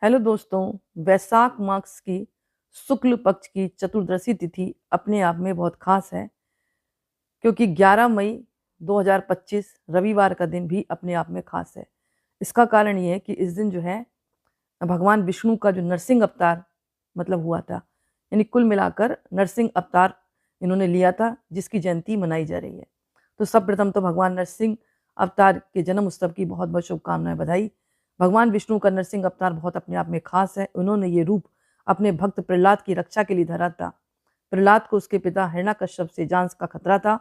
Hello दोस्तों, वैशाख मास की शुक्ल पक्ष की चतुर्दशी तिथि अपने आप में बहुत खास है, क्योंकि 11 मई 2025 रविवार का दिन भी अपने आप में खास है। इसका कारण ये है कि इस दिन जो है भगवान विष्णु का जो नरसिंह अवतार मतलब हुआ था, यानी कुल मिलाकर नरसिंह अवतार इन्होंने लिया था, जिसकी जयंती मनाई जा रही है। तो सर्वप्रथम तो भगवान नरसिंह अवतार के जन्म उत्सव की बहुत बहुत शुभकामनाएं, बधाई। भगवान विष्णु का नरसिंह अवतार बहुत अपने आप में खास है। उन्होंने ये रूप अपने भक्त प्रहलाद की रक्षा के लिए धरा था। प्रहलाद को उसके पिता हिरण्यकश्यप से जान का खतरा था।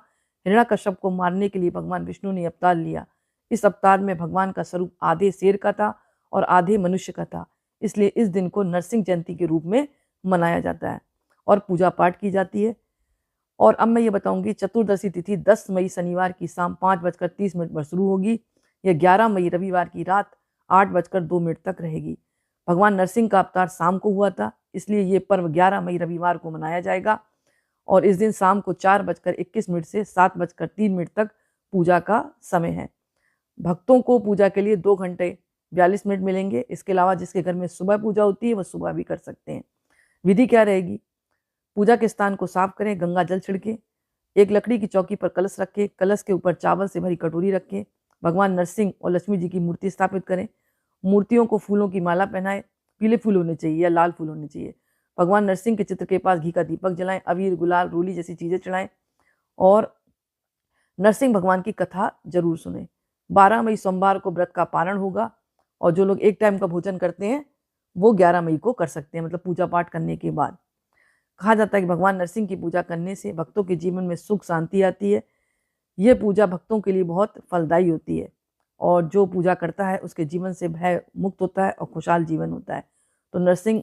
हिरण्यकश्यप को मारने के लिए भगवान विष्णु ने अवतार लिया। इस अवतार में भगवान का स्वरूप आधे शेर का था और आधे मनुष्य का था, इसलिए इस दिन को नरसिंह जयंती के रूप में मनाया जाता है और पूजा पाठ की जाती है। और अब मैं ये बताऊंगी, चतुर्दशी तिथि 10 मई शनिवार की शाम 5:30 पर शुरू होगी। यह 11 मई रविवार की रात 8:02 तक रहेगी। भगवान नरसिंह का अवतार शाम को हुआ था, इसलिए ये पर्व 11 मई रविवार को मनाया जाएगा। और इस दिन शाम को 4:21 से 7:03 तक पूजा का समय है। भक्तों को पूजा के लिए 2 घंटे 42 मिनट मिलेंगे। इसके अलावा जिसके घर में सुबह पूजा होती है वह सुबह भी कर सकते हैं। विधि क्या रहेगी? पूजा के स्थान को साफ करें, गंगा जल छिड़के, एक लकड़ी की चौकी पर कलश रखें, कलश के ऊपर चावल से भरी कटोरी रखें, भगवान नरसिंह और लक्ष्मी जी की मूर्ति स्थापित करें। मूर्तियों को फूलों की माला पहनाएं, पीले फूल होने चाहिए या लाल फूल होने चाहिए। भगवान नरसिंह के चित्र के पास घी का दीपक जलाएं, अबीर, गुलाल, रोली जैसी चीजें चढ़ाएं और नरसिंह भगवान की कथा जरूर सुने। 12 मई सोमवार को व्रत का पारण होगा और जो लोग एक टाइम का भोजन करते हैं वो 11 मई को कर सकते हैं, मतलब पूजा पाठ करने के बाद। कहा जाता है कि भगवान नरसिंह की पूजा करने से भक्तों के जीवन में सुख शांति आती है। ये पूजा भक्तों के लिए बहुत फलदायी होती है और जो पूजा करता है उसके जीवन से भय मुक्त होता है और खुशहाल जीवन होता है। तो नरसिंह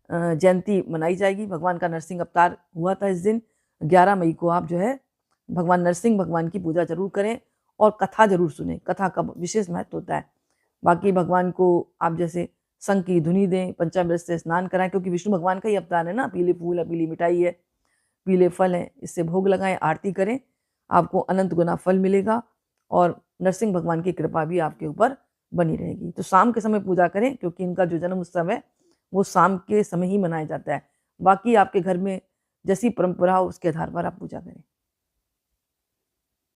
जयंती मनाई जाएगी। भगवान का नरसिंह अवतार हुआ था इस दिन। 11 मई को आप जो है भगवान नरसिंह भगवान की पूजा जरूर करें और कथा जरूर सुने। कथा का विशेष महत्व होता है। बाकी भगवान को आप जैसे शंख की धुनी दें, पंचामृत से स्नान कराएं, क्योंकि विष्णु भगवान का ही अवतार है ना। पीले फूल है, पीली मिठाई है, पीले फल हैं, इससे भोग लगाएं, आरती करें, आपको अनंत गुना फल मिलेगा और नरसिंह भगवान की कृपा भी आपके ऊपर बनी रहेगी। तो शाम के समय पूजा करें, क्योंकि इनका जो जन्म उत्सव है वो शाम के समय ही मनाया जाता है। बाकी आपके घर में जैसी परंपरा हो उसके आधार पर आप पूजा करें।